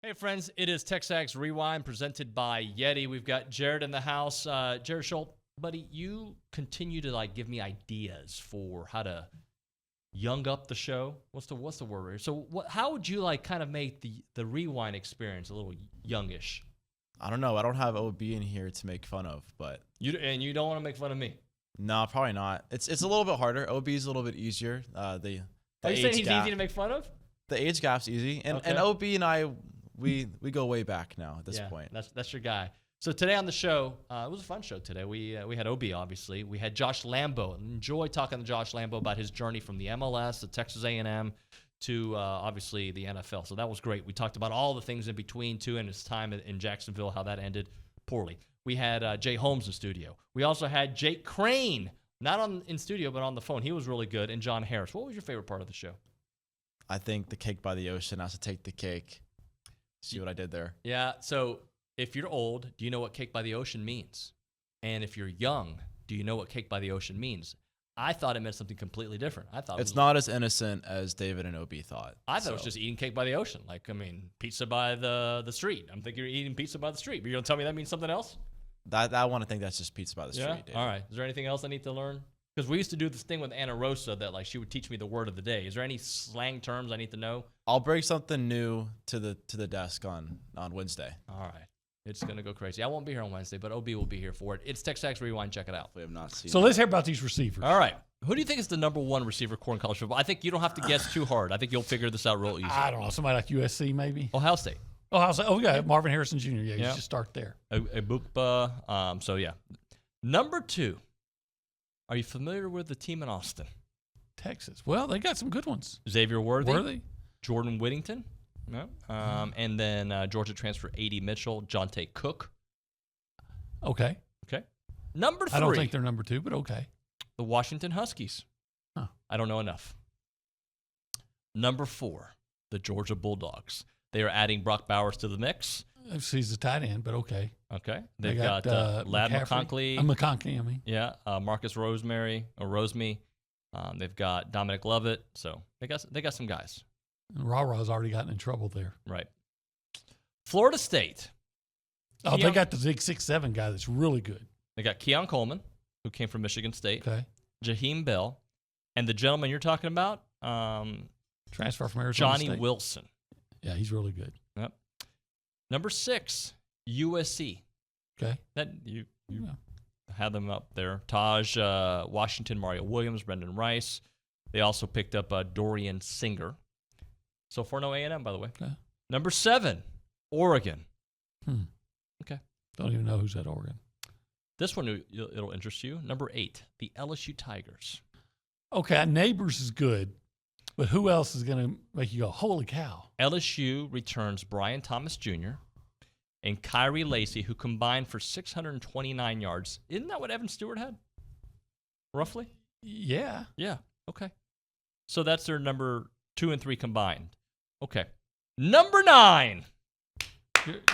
Hey, friends, it is TexAgs Rewind presented by Yeti. We've got Jared in the house. Jared Schultz, buddy, you continue to give me ideas for how to young up the show. What's the word? So how would you kind of make the Rewind experience a little youngish? I don't know. I don't have OB in here to make fun of, but You don't want to make fun of me. no, probably not. It's a little bit harder. OB is a little bit easier. Are you saying he's easy to make fun of? The age gap's easy, and OB and I we go way back now at this point. That's your guy. So today on the show, it was a fun show today. We had OB, obviously. We had Josh Lambo. Enjoy talking to Josh Lambo about his journey from the MLS to Texas A&M to obviously the NFL. So that was great. We talked about all the things in between too, and his time in Jacksonville, how that ended poorly. We had Jay Holmes in studio. We also had Jake Crain, not in studio but on the phone. He was really good, and John Harris. What was your favorite part of the show? I think the cake by the ocean has to take the cake. See what I did there? Yeah. So if you're old, do you know what cake by the ocean means? And if you're young, do you know what cake by the ocean means? I thought it meant something completely different. I thought it's not as innocent as David and OB thought. I thought it was just eating cake by the ocean. Pizza by the street. I'm thinking you're eating pizza by the street. But you're going to tell me that means something else? I want to think that's just pizza by the street. David. All right. Is there anything else I need to learn? Because we used to do this thing with Anna Rosa that she would teach me the word of the day. Is there any slang terms I need to know? I'll bring something new to the desk on Wednesday. All right. It's going to go crazy. I won't be here on Wednesday, but OB will be here for it. It's TexAgs Rewind. Check it out. We have not seen So let's hear about these receivers. All right. Who do you think is the number one receiver core in college football? I think you don't have to guess too hard. I think you'll figure this out real easy. I don't know. Somebody like USC, maybe? Ohio State. We got Marvin Harrison Jr. Yeah, you should start there. Ebukpa. So, yeah. Number two. Are you familiar with the team in Austin? Texas. Well, they got some good ones. Xavier Worthy. Jordan Whittington. No. And then Georgia transfer A.D. Mitchell, Jonte Cook. Okay. Number three. I don't think they're number two, but okay. The Washington Huskies. Huh. I don't know enough. Number four. The Georgia Bulldogs. They are adding Brock Bowers to the mix. He's a tight end, but okay. Okay. They've got Ladd McConkey. McConkey, I mean. Yeah. Marcus Roseme. They've got Dominic Lovett. So they got some guys. And Ra-Ra's already gotten in trouble there. Right. Florida State. They got the big 6'7" guy that's really good. They got Keon Coleman, who came from Michigan State. Okay. Jaheim Bell. And the gentleman you're talking about, transfer from Arizona Johnny State. Wilson. Yeah, he's really good. Yep. Number 6, USC. Okay. That you had them up there. Taj Washington, Mario Williams, Brendan Rice. They also picked up Dorian Singer. So far, no A&M, by the way. Okay. Number 7, Oregon. Okay. Don't even know who's at Oregon. This one, it'll interest you. Number 8, the LSU Tigers. Okay, Neighbors is good, but who else is going to make you go, holy cow? LSU returns Brian Thomas Jr. and Kyrie Lacey, who combined for 629 yards. Isn't that what Evan Stewart had? Roughly? Yeah. Yeah. Okay. So that's their number 2 and 3 combined. Okay. Number 9.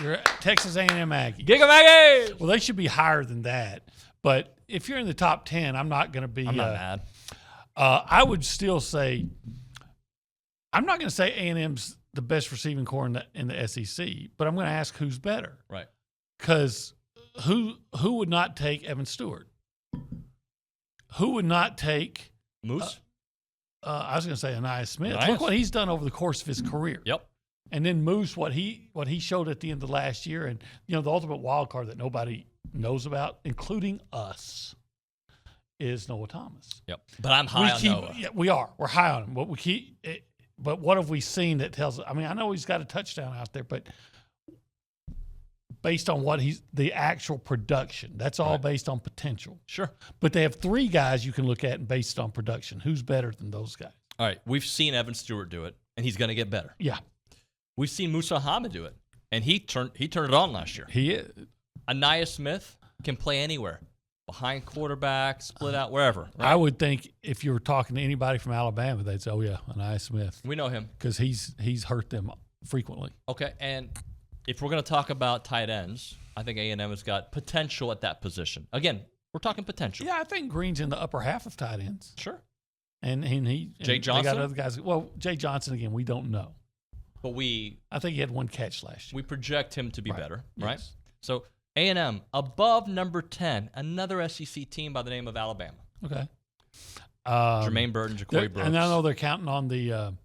You're Texas A&M Aggies. Giga Aggies! Well, they should be higher than that. But if you're in the top 10, I'm not going to be. I'm not mad. I would still say, I'm not going to say A&M's the best receiving core in the SEC, but I'm going to ask who's better. Right. Because who would not take Evan Stewart? Who would not take Moose? I was going to say Anais Smith. Nice. Look what he's done over the course of his career. Yep. And then Moose, what he showed at the end of last year, and the ultimate wild card that nobody knows about, including us, is Noah Thomas. Yep. But I'm high on Noah. Yeah, we are. We're high on him. But what have we seen that tells us? I mean, I know he's got a touchdown out there, but based on the actual production, that's all based on potential. Sure. But they have 3 guys you can look at based on production. Who's better than those guys? All right. We've seen Evan Stewart do it, and he's going to get better. Yeah. We've seen Musa Hamid do it, and he turned it on last year. He is. Anais Smith can play anywhere. Behind quarterback, split out, wherever. Right? I would think if you were talking to anybody from Alabama, they'd say, oh, yeah, Anais Smith. We know him. Because he's hurt them frequently. Okay, and if we're going to talk about tight ends, I think A&M has got potential at that position. Again, we're talking potential. Yeah, I think Green's in the upper half of tight ends. Sure. And Jay Johnson? They got other guys. Well, Jay Johnson, again, we don't know. But I think he had 1 catch last year. we project him to be better, right? Yes. So A&M above number 10, another SEC team by the name of Alabama. Okay. Jermaine Burton, Ja'Cory Brooks. And I know they're counting on the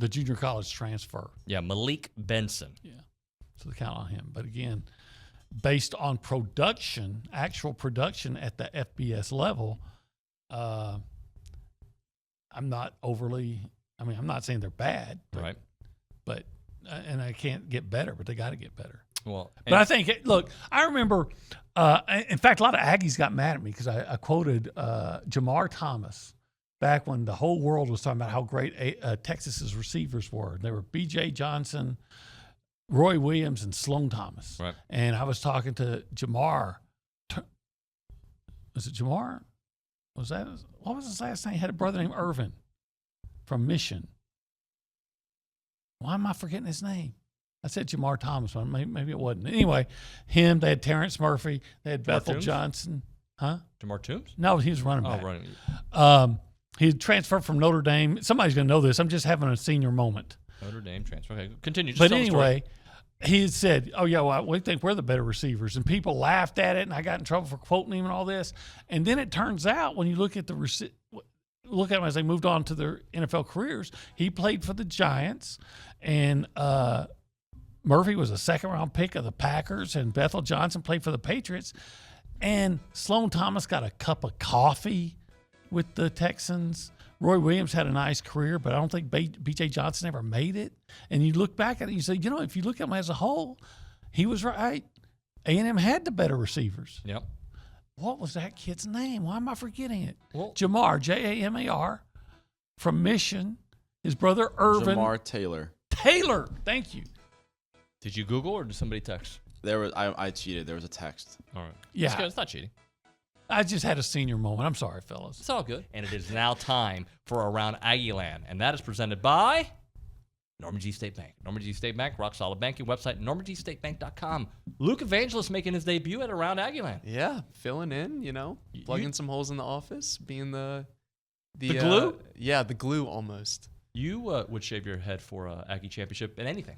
junior college transfer. Yeah, Malik Benson. Yeah. So they count on him. But again, based on production, actual production at the FBS level, I'm not saying they're bad. Right. But and I can't get better, but they got to get better. Well, But I think, look, I remember, in fact, a lot of Aggies got mad at me because I quoted Jamar Thomas back when the whole world was talking about how great Texas's receivers were. They were B.J. Johnson, Roy Williams, and Sloan Thomas. Right. And I was talking to Jamar. Was it Jamar? What was his last name? He had a brother named Irvin from Mission. Why am I forgetting his name? I said Jamar Thomas, but maybe it wasn't. Anyway, they had Terrence Murphy, they had Bethel Toombs? Johnson. Huh? Jamar Toombs? No, he was running back. Running. He had transferred from Notre Dame. Somebody's going to know this. I'm just having a senior moment. Notre Dame transfer. Okay, continue. Just But tell the story. anyway, he had said, oh, yeah, well, we think we're the better receivers. And people laughed at it, and I got in trouble for quoting him and all this. And then it turns out when you look at them as they moved on to their NFL careers, he played for the Giants, and Murphy was a second-round pick of the Packers, and Bethel Johnson played for the Patriots. And Sloan Thomas got a cup of coffee with the Texans. Roy Williams had a nice career, but I don't think B.J. Johnson ever made it. And you look back at it, and you say, if you look at him as a whole, he was right. A&M had the better receivers. Yep. What was that kid's name? Why am I forgetting it? Well, Jamar, Jamar, from Mission. His brother Irvin. Jamar Taylor. Taylor, thank you. did you Google or did somebody text? I cheated. There was a text. All right. Yeah. It's not cheating. I just had a senior moment. I'm sorry, fellas. It's all good. And it is now time for Around Aggieland. And that is presented by Norman G. State Bank. Norman G. State Bank, rock solid banking website, normangstatebank.com. Luke Evangelist making his debut at Around Aggieland. Yeah, filling in, plugging some holes in the office, being the glue? The glue almost. You would shave your head for a Aggie championship and anything.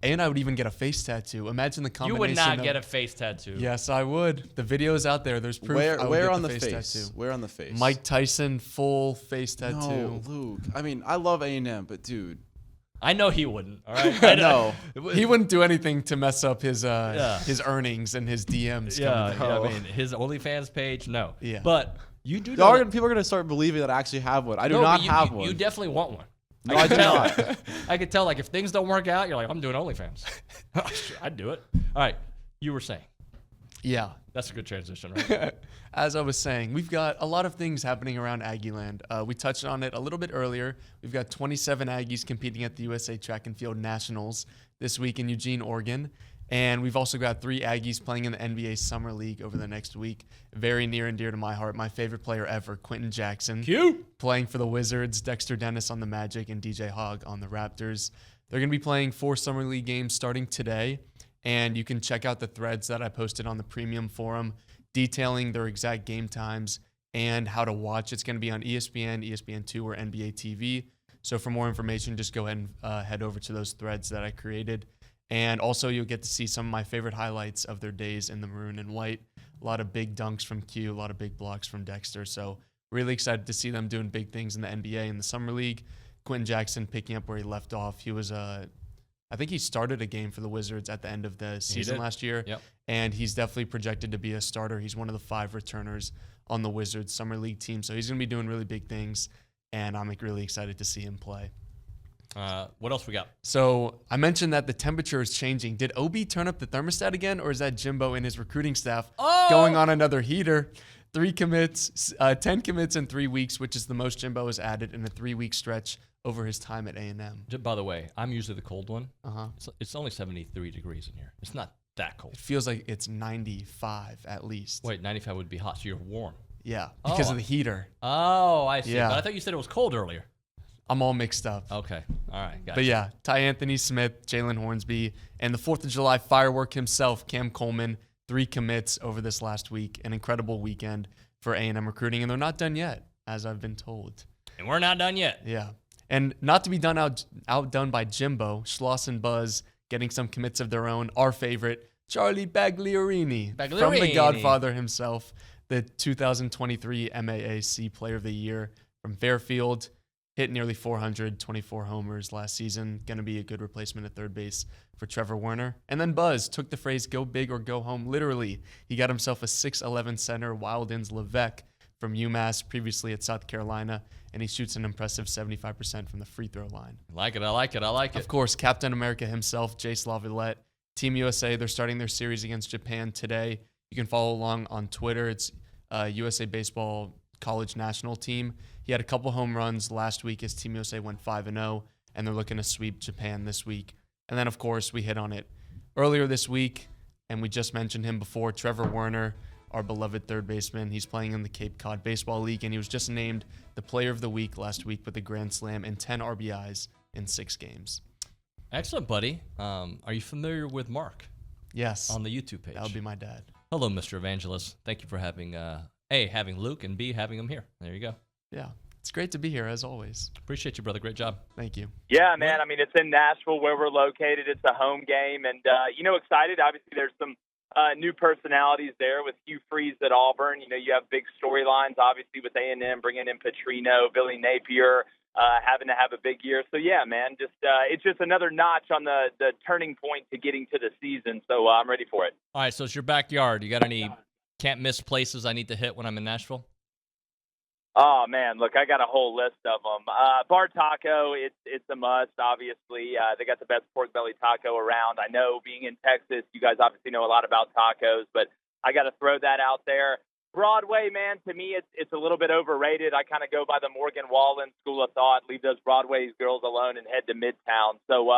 And I would even get a face tattoo. Imagine the You combination. would not get a face tattoo. Yes, I would. The video's out there. There's proof. I would Where get on the face face? tattoo. Where on the face? Mike Tyson full face tattoo. No, Luke. I mean, I love A&M, but dude. I know he wouldn't. All right. I know. No. He wouldn't do anything to mess up his earnings and his DMs. Yeah, coming up. I mean, his OnlyFans page, no. Yeah. But you do know People are going to start believing that I actually have one. I do No, not but have one. You definitely want one. No, I do not. I could tell, like, if things don't work out, you're like, I'm doing OnlyFans. I'd do it. All right. You were saying. Yeah. That's a good transition, right? As I was saying, we've got a lot of things happening around Aggieland. We touched on it a little bit earlier. We've got 27 Aggies competing at the USA Track and Field Nationals this week in Eugene, Oregon. And we've also got 3 Aggies playing in the NBA Summer League over the next week. Very near and dear to my heart. My favorite player ever, Quentin Jackson. Cute. Playing for the Wizards, Dexter Dennis on the Magic, and DJ Hogg on the Raptors. They're going to be playing 4 Summer League games starting today. And you can check out the threads that I posted on the Premium Forum detailing their exact game times and how to watch. It's going to be on ESPN, ESPN2, or NBA TV. So for more information, just go ahead and head over to those threads that I created. And also, you'll get to see some of my favorite highlights of their days in the maroon and white. A lot of big dunks from Q, a lot of big blocks from Dexter. So really excited to see them doing big things in the NBA and the Summer League. Quentin Jackson picking up where he left off. He was I think he started a game for the Wizards at the end of the season last year. Yep. And he's definitely projected to be a starter. He's one of the 5 returners on the Wizards Summer League team. So he's going to be doing really big things. And I'm really excited to see him play. What else we got? So I mentioned that the temperature is changing. Did OB turn up the thermostat again, or is that Jimbo and his recruiting staff going on another heater? 10 commits in 3 weeks, which is the most Jimbo has added in a 3-week stretch over his time at A&M. By the way, I'm usually the cold one. Uh-huh. It's only 73 degrees in here. It's not that cold. It feels like it's 95 at least. Wait, 95 would be hot, so you're warm. Yeah, because Oh. of the heater. Oh, I see. Yeah. But I thought you said it was cold earlier. I'm all mixed up. Okay. All right. Gotcha. But yeah, Ty Anthony Smith, Jalen Hornsby, and the 4th of July firework himself, Cam Coleman, 3 commits over this last week. An incredible weekend for A&M recruiting, and they're not done yet, as I've been told. And we're not done yet. Yeah. And not to be outdone by Jimbo, Schloss and Buzz getting some commits of their own. Our favorite, Charlie Bagliarini, from the Godfather himself, the 2023 MAAC Player of the Year from Fairfield. Hit nearly 424 homers last season. Going to be a good replacement at third base for Trevor Werner. And then Buzz took the phrase "go big or go home" literally. He got himself a 6'11" center, Wildens Levesque from UMass, previously at South Carolina, and he shoots an impressive 75% from the free throw line. I like it. Of course, Captain America himself, Jace Laviolette. Team USA, they're starting their series against Japan today. You can follow along on Twitter. It's USA Baseball College National Team. He had a couple home runs last week as Team USA went 5-0, and they're looking to sweep Japan this week. And then, of course, we hit on it earlier this week, and we just mentioned him before, Trevor Werner, our beloved third baseman. He's playing in the Cape Cod Baseball League, and he was just named the Player of the Week last week with a grand slam and 10 RBIs in 6 games. Excellent, buddy. Are you familiar with Mark? Yes. On the YouTube page. That would be my dad. Hello, Mr. Evangelist. Thank you for having A, having Luke, and B, having him here. There you go. Yeah. It's great to be here, as always. Appreciate you, brother. Great job. Thank you. Yeah, man. I mean, it's in Nashville where we're located. It's a home game. And, excited. Obviously, there's some new personalities there with Hugh Freeze at Auburn. You have big storylines, obviously, with A&M, bringing in Petrino, Billy Napier, having to have a big year. So, yeah, man, it's just another notch on the turning point to getting to the season. So I'm ready for it. All right, so it's your backyard. You got any can't-miss places I need to hit when I'm in Nashville? Oh, man, look, I got a whole list of them. Bar Taco, it's a must, obviously. They got the best pork belly taco around. I know being in Texas, you guys obviously know a lot about tacos, but I got to throw that out there. Broadway, man, to me, it's a little bit overrated. I kind of go by the Morgan Wallen school of thought, leave those Broadway girls alone and head to Midtown. So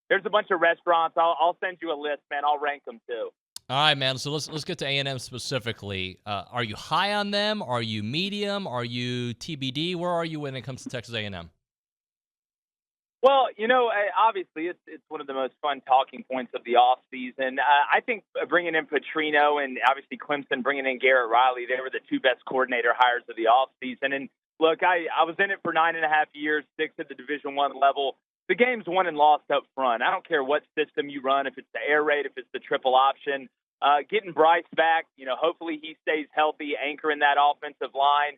there's a bunch of restaurants. I'll send you a list, man. I'll rank them, too. All right, man. So let's get to A&M specifically. Are you high on them? Are you medium? Are you TBD? Where are you when it comes to Texas A&M? Well, obviously it's one of the most fun talking points of the offseason. I think bringing in Petrino and obviously Clemson bringing in Garrett Riley, they were the two best coordinator hires of the offseason. And look, I was in it for 9.5 years, 6 at the Division I level. The game's won and lost up front. I don't care what system you run, if it's the air raid, if it's the triple option. Getting Bryce back, hopefully he stays healthy, anchoring that offensive line.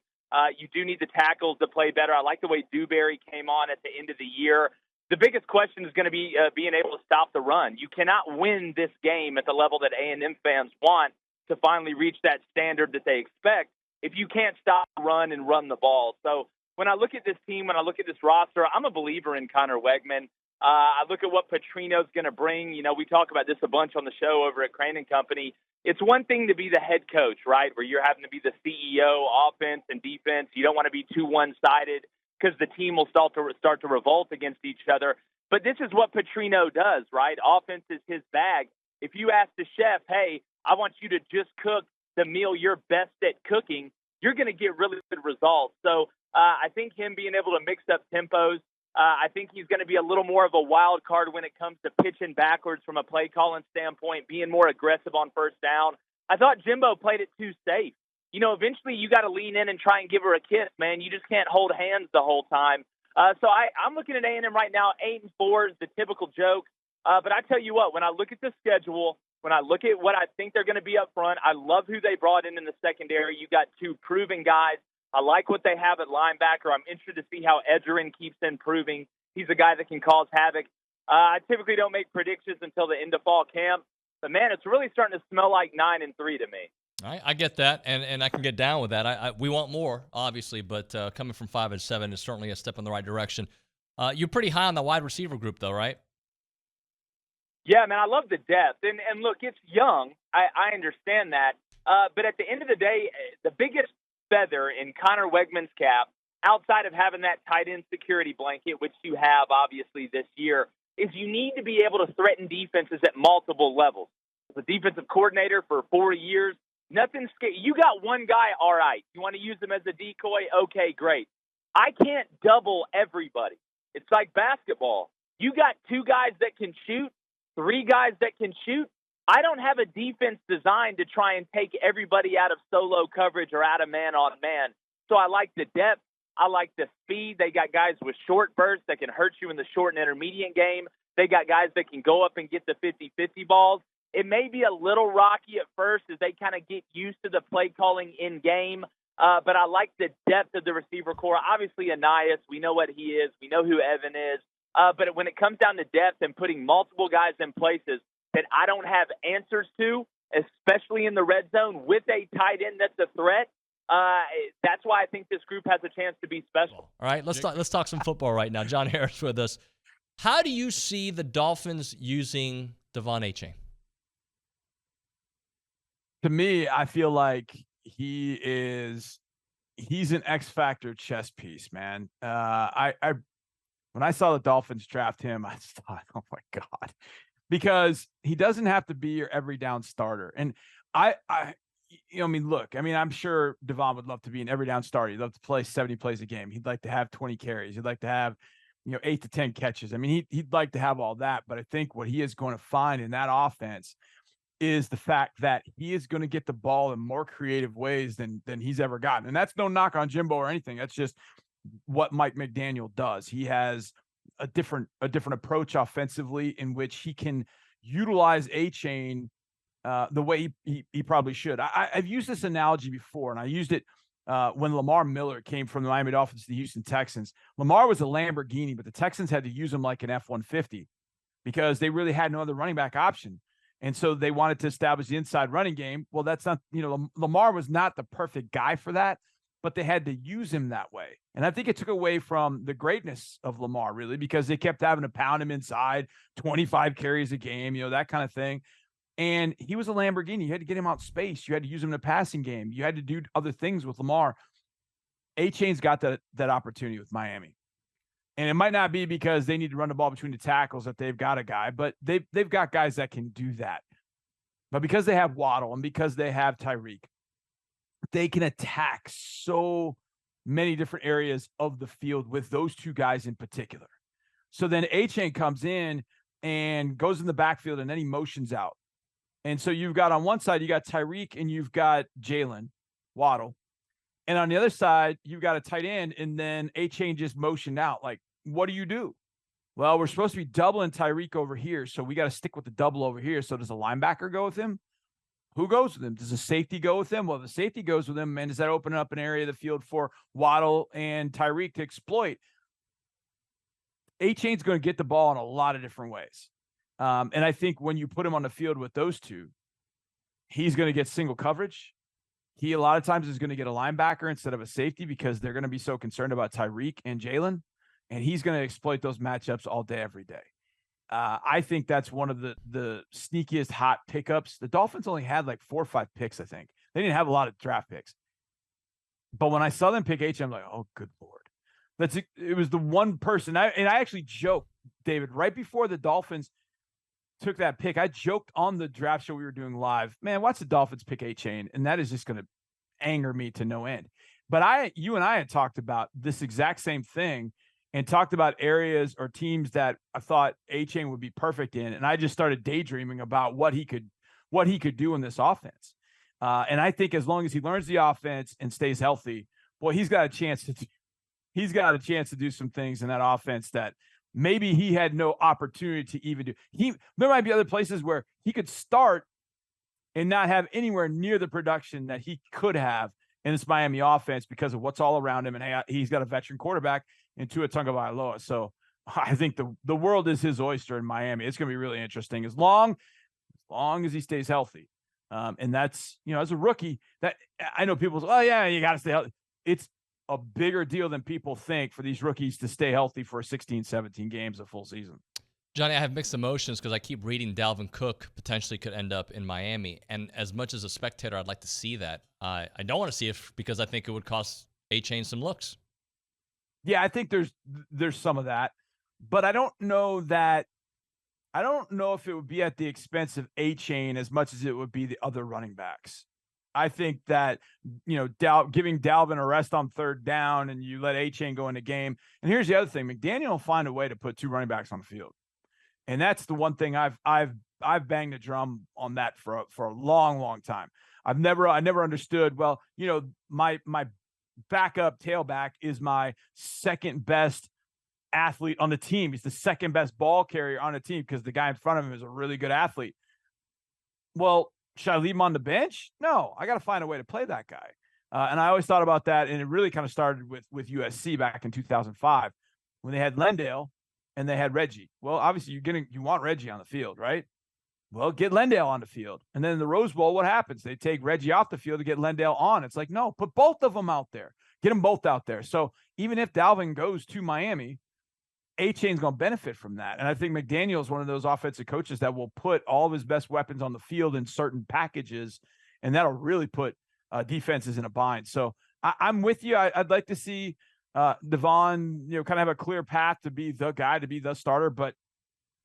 You do need the tackles to play better. I like the way Dewberry came on at the end of the year. The biggest question is going to be being able to stop the run. You cannot win this game at the level that A&M fans want to finally reach that standard that they expect if you can't stop the run and run the ball. So when I look at this team, when I look at this roster, I'm a believer in Connor Wegman. I look at what Petrino's going to bring. We talk about this a bunch on the show over at Crain Company. It's one thing to be the head coach, right, where you're having to be the CEO, offense and defense. You don't want to be too one-sided because the team will start to revolt against each other. But this is what Petrino does, right? Offense is his bag. If you ask the chef, hey, I want you to just cook the meal you're best at cooking, you're going to get really good results. So I think him being able to mix up tempos, I think he's going to be a little more of a wild card when it comes to pitching backwards from a play calling standpoint, being more aggressive on first down. I thought Jimbo played it too safe. Eventually you got to lean in and try and give her a kiss, man. You just can't hold hands the whole time. So I'm looking at A&M right now, 8-4 is the typical joke. But I tell you what, when I look at the schedule, when I look at what I think they're going to be up front, I love who they brought in the secondary. You got 2 proven guys. I like what they have at linebacker. I'm interested to see how Edgerrin keeps improving. He's a guy that can cause havoc. I typically don't make predictions until the end of fall camp. But, man, it's really starting to smell like 9-3 to me. I get that, and I can get down with that. We want more, obviously, but coming from 5-7 is certainly a step in the right direction. You're pretty high on the wide receiver group, though, right? Yeah, man, I love the depth. And look, it's young. I understand that. But at the end of the day, the biggest feather in Connor Wegman's cap, outside of having that tight end security blanket, which you have obviously this year, is you need to be able to threaten defenses at multiple levels. As a defensive coordinator for 4 years, nothing's scary. You got one guy, all right. You want to use him as a decoy? Okay, great. I can't double everybody. It's like basketball. You got 2 guys that can shoot, 3 guys that can shoot. I don't have a defense designed to try and take everybody out of solo coverage or out of man-on-man. So I like the depth. I like the speed. They got guys with short bursts that can hurt you in the short and intermediate game. They got guys that can go up and get the 50-50 balls. It may be a little rocky at first as they kind of get used to the play calling in game. But I like the depth of the receiver core. Obviously, Anais, we know what he is. We know who Evan is. But when it comes down to depth and putting multiple guys in places that I don't have answers to, especially in the red zone with a tight end that's a threat, that's why I think this group has a chance to be special. All right, let's talk some football right now. John Harris with us. How do you see the Dolphins using Devon Achane? To me, I feel like he's an X factor chess piece, man. When I saw the Dolphins draft him, I just thought, oh my God, because he doesn't have to be your every down starter. And look, I'm sure Devon would love to be an every down starter. He'd love to play 70 plays a game. He'd like to have 20 carries. He'd like to have, 8 to 10 catches. He'd like to have all that, but I think what he is going to find in that offense is the fact that he is going to get the ball in more creative ways than he's ever gotten. And that's no knock on Jimbo or anything. That's just what Mike McDaniel does. He has a different approach offensively in which he can utilize Achane the way he probably should. I've used this analogy before, and I used it when Lamar Miller came from the Miami Dolphins to the Houston Texans. Lamar was a Lamborghini, but the Texans had to use him like an F-150 because they really had no other running back option. And so they wanted to establish the inside running game. Well, that's not, Lamar was not the perfect guy for that, but they had to use him that way. And I think it took away from the greatness of Lamar, really, because they kept having to pound him inside, 25 carries a game, that kind of thing. And he was a Lamborghini. You had to get him out space. You had to use him in a passing game. You had to do other things with Lamar. Achane's got that opportunity with Miami. And it might not be because they need to run the ball between the tackles that they've got a guy, but they've got guys that can do that. But because they have Waddle and because they have Tyreek, they can attack so many different areas of the field with those two guys in particular. So then Achane comes in and goes in the backfield and then he motions out. And so you've got on one side, you got Tyreek and you've got Jalen Waddle. And on the other side, you've got a tight end and then Achane just motioned out. Like, what do you do? Well, we're supposed to be doubling Tyreek over here, so we got to stick with the double over here. So does a linebacker go with him? Who goes with him? Does a safety go with him? Well, if the safety goes with him, man, does that open up an area of the field for Waddle and Tyreek to exploit? Achane's going to get the ball in a lot of different ways. And I think when you put him on the field with those two, he's going to get single coverage. He a lot of times is going to get a linebacker instead of a safety because they're going to be so concerned about Tyreek and Jalen, and he's going to exploit those matchups all day, every day. I think that's one of the sneakiest hot pickups. The Dolphins only had like 4 or 5 picks, I think. They didn't have a lot of draft picks. But when I saw them pick H, I'm like, oh, good Lord. It was the one person. I actually joked, David, right before the Dolphins took that pick, I joked on the draft show we were doing live, man, watch the Dolphins pick Achane, and that is just going to anger me to no end. But you and I had talked about this exact same thing and talked about areas or teams that I thought Achane would be perfect in, and I just started daydreaming about what he could do in this offense. And I think as long as he learns the offense and stays healthy, boy, he's got a chance to do some things in that offense that maybe he had no opportunity to even do. There might be other places where he could start and not have anywhere near the production that he could have in this Miami offense because of what's all around him. And he's got a veteran quarterback in Tua Tagovailoa. So I think the world is his oyster in Miami. It's going to be really interesting as long as he stays healthy. And that's, as a rookie, that I know people say, oh yeah, you got to stay healthy. It's a bigger deal than people think for these rookies to stay healthy for 16, 17 games a full season. Johnny, I have mixed emotions because I keep reading Dalvin Cook potentially could end up in Miami. And as much as a spectator, I'd like to see that. I don't want to see it because I think it would cost Achane some looks. Yeah, I think there's some of that. But I don't know if it would be at the expense of Achane as much as it would be the other running backs. I think that, giving Dalvin a rest on third down and you let Achane go in the game. And here's the other thing. McDaniel will find a way to put 2 running backs on the field. And that's the one thing I've banged the drum on that for a long, long time. I never understood, well, my backup tailback is my second best athlete on the team. He's the second best ball carrier on the team because the guy in front of him is a really good athlete. Well, should I leave him on the bench? No, I got to find a way to play that guy. And I always thought about that, and it really kind of started with USC back in 2005 when they had Lendale and they had Reggie. Well, obviously you want Reggie on the field, right? Well, get Lendale on the field. And then in the Rose Bowl, what happens? They take Reggie off the field to get Lendale on. It's like, no, put both of them out there. Get them both out there. So even if Dalvin goes to Miami, A-Chain's going to benefit from that. And I think McDaniel is one of those offensive coaches that will put all of his best weapons on the field in certain packages, and that'll really put defenses in a bind. So I'm with you. I'd like to see Devon, kind of have a clear path to be the guy, to be the starter. But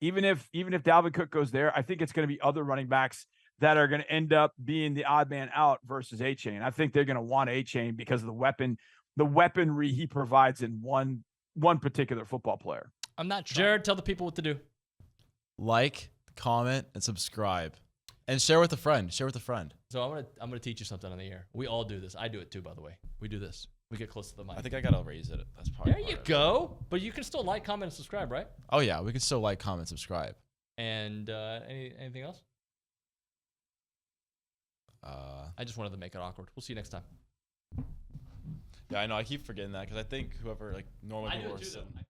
even if Dalvin Cook goes there, I think it's going to be other running backs that are going to end up being the odd man out versus A-Chain. I think they're going to want A-Chain because of the weaponry he provides in one particular football player. I'm not sure. Jared, tell the people what to do. Like, comment, and subscribe. And share with a friend. Share with a friend. So I'm gonna teach you something on the air. We all do this. I do it too, by the way. We do this. We get close to the mic. I think I gotta raise it. That's probably There you go. But you can still like, comment, and subscribe, right? Oh yeah, we can still like, comment, subscribe. And anything else? I just wanted to make it awkward. We'll see you next time. Yeah, I know. I keep forgetting that because I think whoever normally I do people it are too, though.